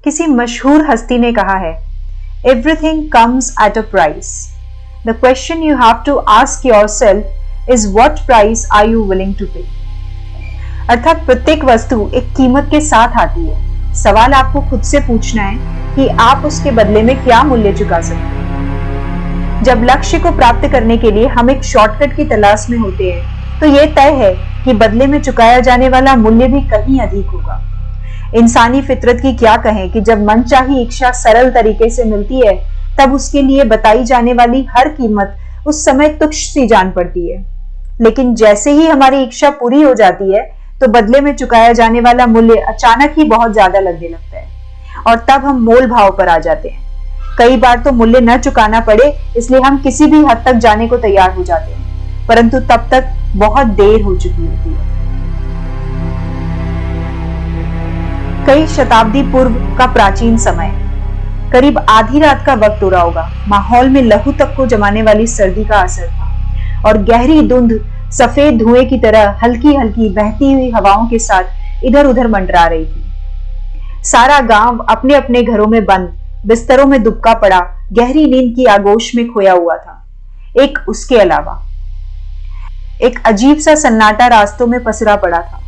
किसी मशहूर हस्ती ने कहा है, everything comes at a price. The question you have to ask yourself is what price are you willing to pay. अर्थात प्रत्येक वस्तु एक कीमत के साथ आती है। सवाल आपको खुद से पूछना है कि आप उसके बदले में क्या मूल्य चुका सकते हैं। जब लक्ष्य को प्राप्त करने के लिए हम एक शॉर्टकट की तलाश में होते हैं, तो यह तय है कि बदले में चुकाया जाने वाला मूल्य भी कहीं अधिक होगा। इंसानी फितरत की क्या कहें कि जब मनचाही इच्छा सरल तरीके से मिलती है, तब उसके लिए बताई जाने वाली हर कीमत उस समय तुच्छ सी जान पड़ती है। लेकिन जैसे ही हमारी इच्छा पूरी हो जाती है, तो बदले में चुकाया जाने वाला मूल्य अचानक ही बहुत ज्यादा लगने लगता है और तब हम मोल भाव पर आ जाते हैं। कई बार तो मूल्य न चुकाना पड़े, इसलिए हम किसी भी हद तक जाने को तैयार हो जाते हैं, परंतु तब तक बहुत देर हो चुकी होती है। कई शताब्दी पूर्व का प्राचीन समय, करीब आधी रात का वक्त हो रहा होगा। माहौल में लहू तक को जमाने वाली सर्दी का असर था और गहरी धुंध सफेद धुएं की तरह हल्की हल्की बहती हुई हवाओं के साथ इधर उधर मंडरा रही थी। सारा गांव अपने अपने घरों में बंद, बिस्तरों में दुबका पड़ा, गहरी नींद की आगोश में खोया हुआ था। एक उसके अलावा एक अजीब सा सन्नाटा रास्तों में पसरा पड़ा था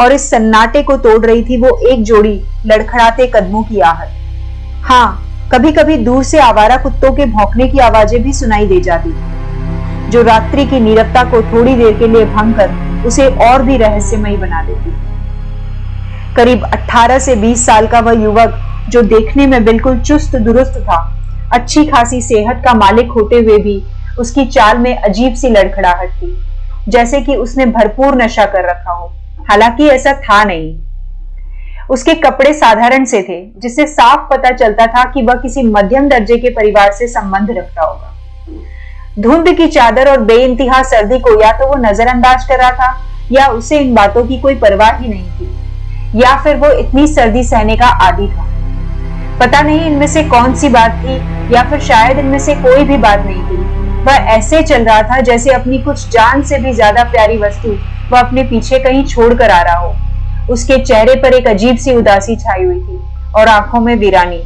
और इस सन्नाटे को तोड़ रही थी वो एक जोड़ी लड़खड़ाते कदमों की आहट। हाँ, कभी कभी दूर से आवारा कुत्तों के भौंकने की आवाजें भी सुनाई दे जाती थी, जो रात्रि की नीरवता को थोड़ी देर के लिए भंग कर उसे और भी रहस्यमयी बना देती थी। करीब 18 से 20 साल का वह युवक, जो देखने में बिल्कुल चुस्त दुरुस्त था, अच्छी खासी सेहत का मालिक होते हुए भी उसकी चाल में अजीब सी लड़खड़ाहट थी, जैसे कि उसने भरपूर नशा कर रखा हो। हालांकि ऐसा था नहीं। उसके कपड़े साधारण से थे, जिससे साफ पता चलता था कि वह किसी मध्यम दर्जे के परिवार से संबंध रखता होगा। धुंध की चादर और बेइंतहा सर्दी को या तो वो नजरअंदाज कर रहा था, या उसे इन बातों की कोई परवाह ही नहीं थी, या फिर वो इतनी सर्दी सहने का आदी था। पता नहीं इनमें से कौन सी बात थी, या फिर शायद इनमें से कोई भी बात नहीं थी। वह ऐसे चल रहा था जैसे अपनी कुछ जान से भी ज्यादा प्यारी वस्तु वह अपने पीछे कहीं छोड़ कर आ रहा हो। उसके चेहरे पर एक अजीब सी उदासी छाई हुई थी और आंखों में वीरानी।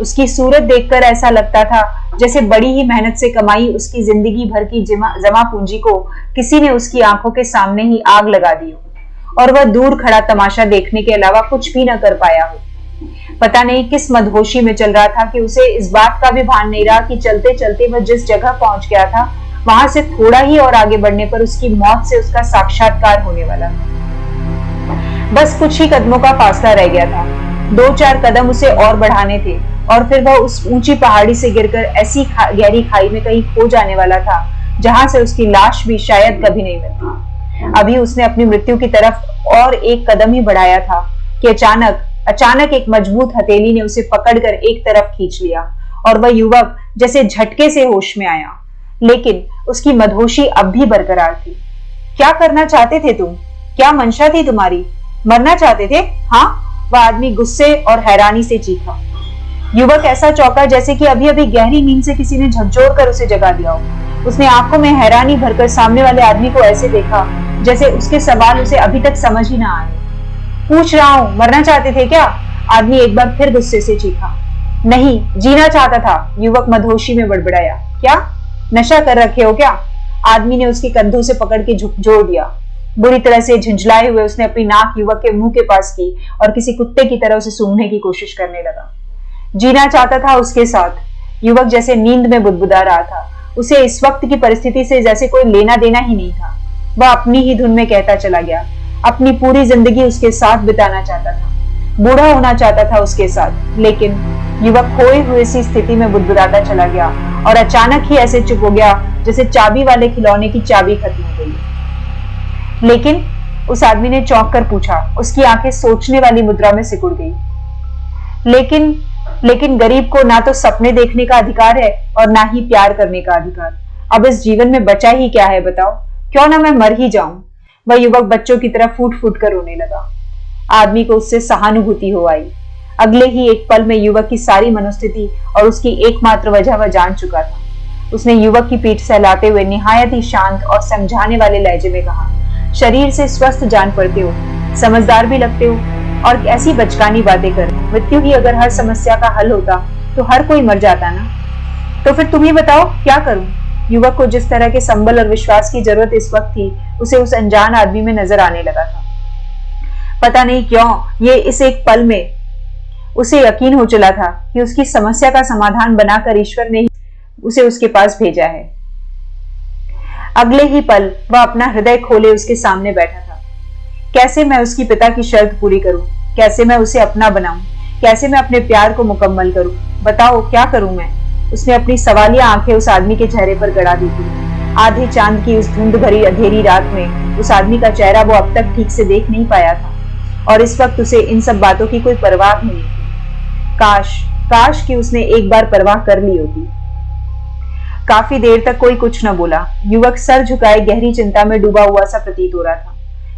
उसकी सूरत देखकर ऐसा लगता था जैसे बड़ी ही मेहनत से कमाई उसकी जिंदगी भर की जमा पूंजी को किसी ने उसकी आंखों के सामने ही आग लगा दी हो और वह दूर खड़ा तमाशा देखने के अलावा कुछ भी न कर पाया हो। पता नहीं किस मदहोशी में चल रहा था कि उसे इस बात का भी भान नहीं रहा कि चलते चलते वह जिस जगह पहुंच गया था, वहां से थोड़ा ही और आगे बढ़ने पर उसकी मौत से उसका साक्षात्कार होने वाला। बस कुछ ही कदमों का फासला रह गया था। 2-4 कदम उसे और बढ़ाने थे और फिर वह उस ऊंची पहाड़ी से गिरकर ऐसी गहरी खाई में कहीं खो जाने वाला था, जहां से उसकी लाश भी शायद कभी नहीं मिलती। अभी उसने अपनी मृत्यु की तरफ और एक कदम ही बढ़ाया था कि अचानक एक मजबूत हथेली ने उसे पकड़कर एक तरफ खींच लिया और वह युवक जैसे झटके से होश में आया। लेकिन उसकी मदहोशी अब भी बरकरार थी। क्या करना चाहते थे तुम? क्या मंशा थी तुम्हारी? मरना चाहते थे? हाँ, वह आदमी गुस्से और हैरानी से चीखा। युवक ऐसा चौंका जैसे कि अभी अभी गहरी नींद से किसी ने झकझोर कर उसे जगा दिया हो। उसने आंखों में हैरानी भरकर सामने वाले आदमी को ऐसे देखा जैसे उसके सवाल उसे अभी तक समझ ही ना आए। पूछ रहा हूं, मरना चाहते थे क्या? आदमी एक बार फिर गुस्से से चीखा। नहीं, जीना चाहता था, युवक मदहोशी में बड़बड़ाया। क्या नशा कर रखे हो क्या? आदमी ने उसके कंधों से पकड़ के झकझोर दिया। बुरी तरह से झुंझलाए हुए उसने अपनी नाक युवक के मुंह के पास की और किसी कुत्ते की तरह उसे सूंघने की कोशिश करने लगा। जीना चाहता था उसके साथ। युवक जैसे नींद में बुदबुदा रहा था। उसे इस वक्त की परिस्थिति से जैसे कोई लेना देना ही नहीं था। वह अपनी ही धुन में कहता चला गया। अपनी पूरी जिंदगी उसके साथ बिताना चाहता था, बूढ़ा होना चाहता था उसके साथ। लेकिन युवक खोए हुए सी स्थिति में बुदबुदाता चला गया और अचानक ही ऐसे चुप हो गया जैसे चाबी वाले खिलौने की चाबी खत्म हो गई। लेकिन उस आदमी ने चौंक कर पूछा। उसकी आंखें सोचने वाली मुद्रा में सिकुड़ गई। लेकिन गरीब को ना तो सपने देखने का अधिकार है और ना ही प्यार करने का अधिकार। अब इस जीवन में बचा ही क्या है बताओ? क्यों ना मैं मर ही जाऊं। वह युवक बच्चों की तरह फूट फूट कर रोने लगा। आदमी को उससे सहानुभूति हो आई। अगले ही एक पल में युवक की सारी मनोस्थिति और उसकी एकमात्र वजह वह जान चुका था। उसने युवक की पीठ सहलाते हुए निहायत ही शांत और समझाने वाले लहजे में कहा, शरीर से स्वस्थ जान पड़ते हो, समझदार भी लगते हो, और ऐसी बचकानी बातें कर। मृत्यु ही अगर हर समस्या का हल होता तो हर कोई मर जाता ना। तो फिर तुम ही बताओ क्या करूं? युवक को जिस तरह के संबल और विश्वास की जरूरत इस वक्त थी, उसे उस अनजान आदमी में नजर आने लगा था। पता नहीं क्यों ये इस एक पल में उसे यकीन हो चला था कि उसकी समस्या का समाधान बनाकर ईश्वर ने उसे उसके पास भेजा है। अगले ही पल वह अपना हृदय खोले उसके सामने बैठा था। कैसे मैं उसकी पिता की शर्त पूरी करूं? कैसे मैं उसे अपना बनाऊं? कैसे मैं अपने प्यार को मुकम्मल करूं? बताओ क्या करूं मैं? उसने अपनी सवालिया आंखें उस आदमी के चेहरे पर गड़ा दी थी। आधे चांद की उस धुंध भरी अंधेरी रात में उस आदमी का चेहरा वो अब तक ठीक से देख नहीं पाया था, और इस वक्त उसे इन सब बातों की कोई परवाह नहीं थी। काश कि उसने एक बार परवाह कर ली होती। काफी देर तक कोई कुछ न बोला। युवक सर झुकाए गहरी चिंता में डूबा हुआ सा प्रतीत हो रहा था,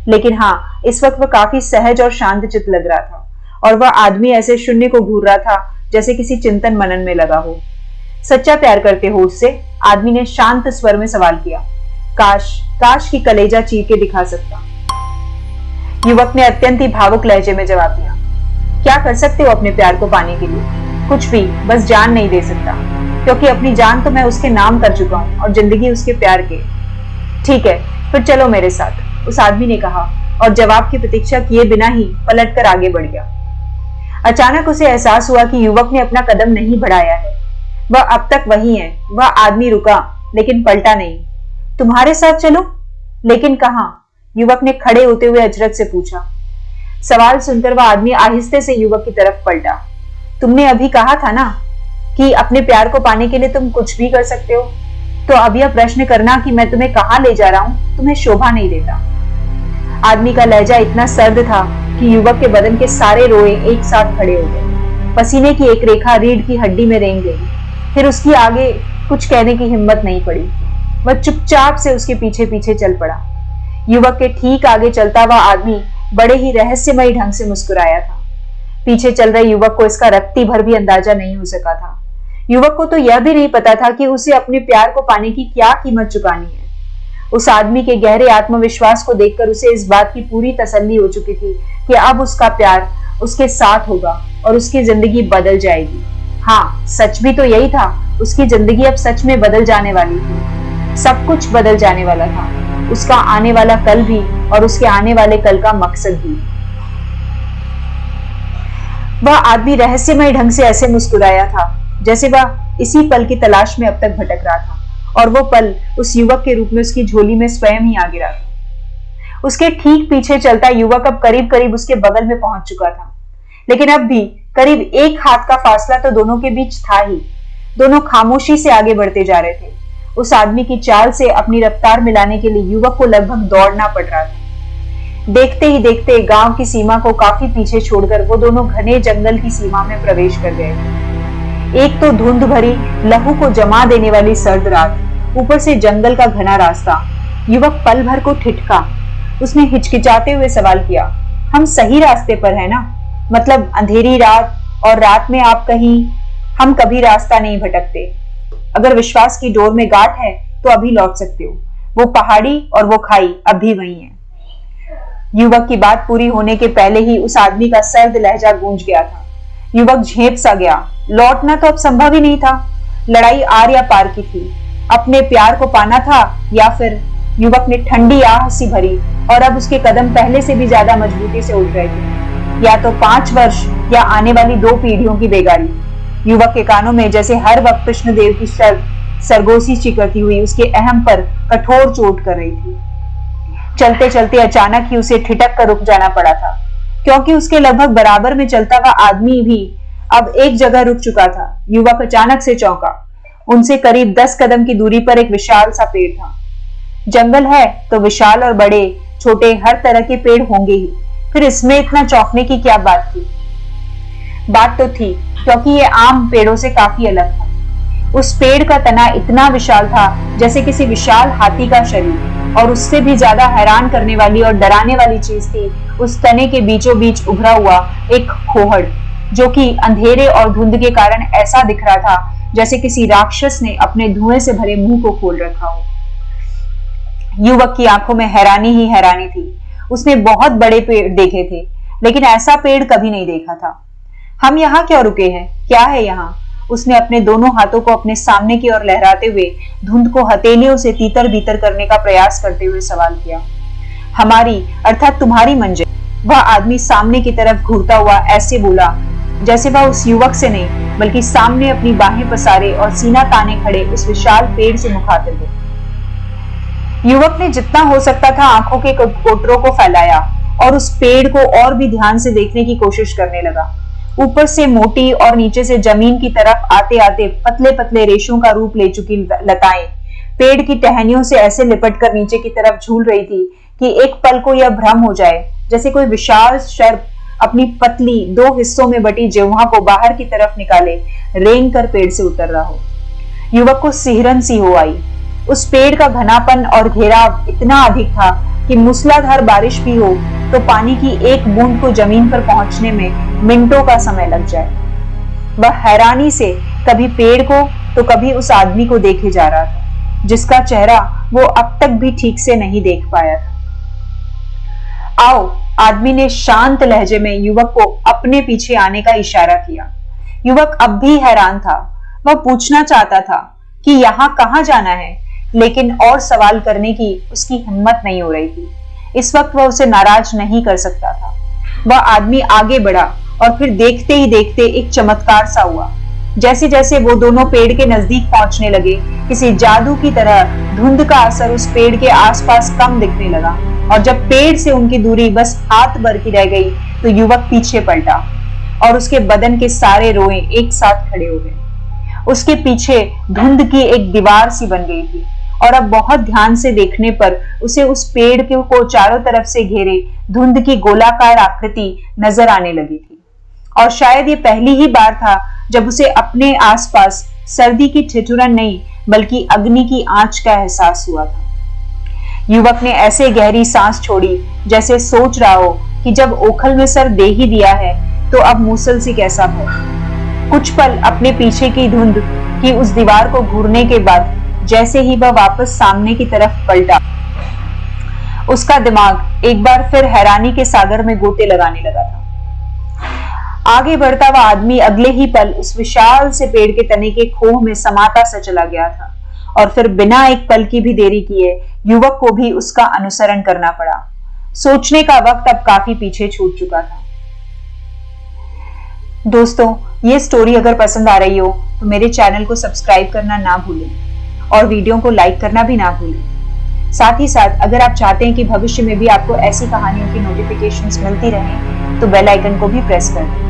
लेकिन हाँ, इस वक्त वह काफी सहज और शांत चित्त लग रहा था, और वह आदमी ऐसे शून्य को घूर रहा था जैसे किसी चिंतन मनन में लगा हो। सच्चा प्यार करते हो उससे? आदमी ने शांत स्वर में सवाल किया। काश की कलेजा चीर के दिखा सकता। युवक ने अत्यंत ही भावुक लहजे में जवाब दिया। क्या कर सकते हो अपने प्यार को पाने के लिए? कुछ भी, बस जान नहीं दे सकता, क्योंकि अपनी जान तो मैं उसके नाम कर चुका हूं और जिंदगी उसके प्यार के। ठीक है, फिर चलो मेरे साथ, उस आदमी ने कहा, और जवाब की प्रतीक्षा किए बिना ही पलटकर आगे बढ़ गया। अचानक उसे एहसास हुआ कि युवक ने अपना कदम नहीं बढ़ाया है। वह अब तक वही है। वह आदमी रुका, लेकिन पलटा नहीं। तुम्हारे साथ चलो? लेकिन कहां? युवक ने खड़े होते हुए अचरज से पूछा। सवाल सुनकर वह आदमी आहिस्ते से युवक की तरफ पलटा। तुमने अभी कहा था ना कि अपने प्यार को पाने के लिए तुम कुछ भी कर सकते हो, तो अब यह प्रश्न करना कि मैं तुम्हें कहां ले जा रहा हूं तुम्हें शोभा नहीं देता। आदमी का लहजा इतना सर्द था कि युवक के बदन के सारे रोए एक साथ खड़े हो गए। पसीने की एक रेखा रीढ़ की हड्डी में रेंग गई। फिर उसकी आगे कुछ कहने की हिम्मत नहीं पड़ी। वह चुपचाप से उसके पीछे पीछे चल पड़ा। युवक के ठीक आगे चलता हुआ आदमी बड़े ही रहस्यमयी ढंग से मुस्कुराया था। पीछे चल रहे युवक को इसका रत्ती भर भी अंदाजा नहीं हो सका था। युवक को तो यह भी नहीं पता था कि उसे अपने प्यार को पाने की क्या कीमत चुकानी है। उस आदमी के गहरे आत्मविश्वास को देखकर उसे इस बात की पूरी तसल्ली हो चुकी थी कि अब उसका प्यार उसके साथ होगा और उसकी जिंदगी बदल जाएगी। हाँ, सच भी तो यही था। उसकी जिंदगी अब सच में बदल जाने वाली थी। सब कुछ बदल जाने वाला था, उसका आने वाला कल भी और उसके आने वाले कल का मकसद भी। वह आदमी रहस्यमय ढंग से ऐसे मुस्कुराया था जैसे वह इसी पल की तलाश में अब तक भटक रहा था, और वो पल उस युवक के रूप में उसकी झोली में स्वयं ही आ गिरा था। उसके ठीक पीछे चलता युवक अब करीब करीब उसके बगल में पहुंच चुका था, लेकिन अब भी करीब एक हाथ का फासला तो दोनों के बीच था ही। दोनों खामोशी से आगे बढ़ते जा रहे थे। उस आदमी की चाल से अपनी रफ्तार मिलाने के लिए युवक को लगभग दौड़ना पड़ रहा था। देखते ही देखते गांव की सीमा को काफी पीछे छोड़कर वो दोनों घने जंगल की सीमा में प्रवेश कर गए। एक तो धुंध भरी लहू को जमा देने वाली सर्द रात, ऊपर से जंगल का घना रास्ता। युवक पल भर को ठिठका। उसने हिचकिचाते हुए सवाल किया, हम सही रास्ते पर है ना? मतलब अंधेरी रात, और रात में आप कहीं? हम कभी रास्ता नहीं भटकते। अगर विश्वास की डोर में गांठ है तो अभी लौट सकते हो। वो पहाड़ी और वो खाई अभी वही है। युवक की बात पूरी होने के पहले ही उस आदमी का सर्द लहजा गूंज गया था। युवक झेप सा गया। लौटना तो अब संभव ही नहीं था। लड़ाई आर या पार की थी। अपने प्यार को पाना था या फिर? युवक ने ठंडी आह सी भरी, और अब उसके कदम पहले से भी ज्यादा मजबूती से उठ रहे थे। या तो 5 वर्ष या आने वाली 2 पीढ़ियों की बेगारी। युवक के कानों में जैसे हर वक्त कृष्णदेव की सरगोशी चिकरती हुई उसके अहम पर कठोर चोट कर रही थी। चलते चलते अचानक ही उसे ठिठक कर रुक जाना पड़ा था, क्योंकि उसके लगभग बराबर में चलता हुआ आदमी भी अब एक जगह रुक चुका था। युवक अचानक से चौंका। उनसे करीब 10 कदम की दूरी पर एक विशाल सा पेड़ था। जंगल है तो विशाल और बड़े छोटे हर तरह के पेड़ होंगे ही, फिर इसमें इतना चौंकने की क्या बात थी? बात तो थी, क्योंकि ये आम पेड़ों से काफी अलग था। उस पेड़ का तना इतना विशाल था जैसे किसी विशाल हाथी का शरीर, और उससे भी ज्यादा हैरान करने वाली और डराने वाली चीज थी उस तने के बीचों बीच उभरा हुआ एक खोहड़, जो कि अंधेरे और धुंध के कारण ऐसा दिख रहा था जैसे किसी राक्षस ने अपने धुएं से भरे मुंह को खोल रखा हो। युवक की आंखों में हैरानी ही हैरानी थी। उसने बहुत बड़े पेड़ देखे थे, लेकिन ऐसा पेड़ कभी नहीं देखा था। हम यहाँ क्यों रुके हैं? क्या है यहाँ? उसने अपने दोनों हाथों को अपने सामने की ओर लहराते हुए धुंध को हथेलियों से तीतर बीतर करने का प्रयास करते हुए सवाल किया। हमारी अर्थात तुम्हारी मंजिल। वह आदमी सामने की तरफ घूरता हुआ ऐसे बोला जैसे वह उस युवक से नहीं बल्कि सामने अपनी बाहें पसारे और सीना ताने खड़े उस विशाल पेड़ से मुखातिब हो। युवक ने जितना हो सकता था आंखों के कोटरों को फैलाया और उस पेड़ को और भी ध्यान से देखने की कोशिश करने लगा। ऊपर से मोटी और नीचे से जमीन की तरफ आते आते पतले पतले रेशों का रूप ले चुकी लताएं पेड़ की टहनियों से ऐसे लिपटकर नीचे की तरफ झूल रही थी कि एक पल को यह भ्रम हो जाए जैसे कोई विशाल सर्प अपनी पतली 2 हिस्सों में बटी जिह्वा को बाहर की तरफ निकाले रेंग कर पेड़ से उतर रहा हो। युवक को सिहरन सी हो आई। उस पेड़ का घनापन और घेराव इतना अधिक था कि मूसलाधार बारिश भी हो तो पानी की एक बूंद को जमीन पर पहुंचने में मिनटों का समय लग जाए। वह हैरानी से कभी पेड़ को तो कभी उस आदमी को देखे जा रहा था जिसका चेहरा वो अब तक भी ठीक से नहीं देख पाया था। आओ, आदमी ने शांत लहजे में युवक को अपने पीछे आने का इशारा किया। युवक अब भी हैरान था। वह पूछना चाहता था कि यहाँ कहाँ जाना है, लेकिन और सवाल करने की उसकी हिम्मत नहीं हो रही थी। इस वक्त वह उसे नाराज नहीं कर सकता था। वह आदमी आगे बढ़ा और फिर देखते ही देखते एक चमत्कार सा हुआ। जैसे जैसे वो दोनों पेड़ के नजदीक पहुंचने लगे, किसी जादू की तरह धुंध का असर उस पेड़ के आसपास कम दिखने लगा और जब पेड़ से उनकी दूरी बस हाथ भर की रह गई तो युवक पीछे पलटा और उसके बदन के सारे रोए एक साथ खड़े हो गए। उसके पीछे धुंध की एक दीवार सी बन गई थी और अब बहुत ध्यान से देखने पर उसे उस पेड़ को चारों तरफ से घेरे धुंध की गोलाकार आकृति नजर आने लगी थी। और शायद ये पहली ही बार था जब उसे अपने आसपास सर्दी की ठिठुरन नहीं बल्कि अग्नि की आंच का एहसास हुआ था। युवक ने ऐसे गहरी सांस छोड़ी जैसे सोच रहा हो कि जब ओखल में सर दे ही दिया है तो अब मूसल से कैसा भय। कुछ पल अपने पीछे की धुंध की उस दीवार को घूरने के बाद जैसे ही वह वापस सामने की तरफ पलटा, उसका दिमाग एक बार फिर हैरानी के सागर में गोते लगाने लगा था। आगे बढ़ता हुआ आदमी अगले ही पल उस विशाल से पेड़ के तने के खोह में समाता सा चला गया था और फिर बिना एक पल की भी देरी किए युवक को भी उसका अनुसरण करना पड़ा। सोचने का वक्त अब काफी पीछे छूट चुका था। दोस्तों, ये स्टोरी अगर पसंद आ रही हो तो मेरे चैनल को सब्सक्राइब करना ना भूलें और वीडियो को लाइक करना भी ना भूलें। साथ ही साथ अगर आप चाहते हैं कि भविष्य में भी आपको ऐसी कहानियों की नोटिफिकेशंस मिलती रहें तो बेल आइकन को भी प्रेस कर दें।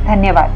धन्यवाद।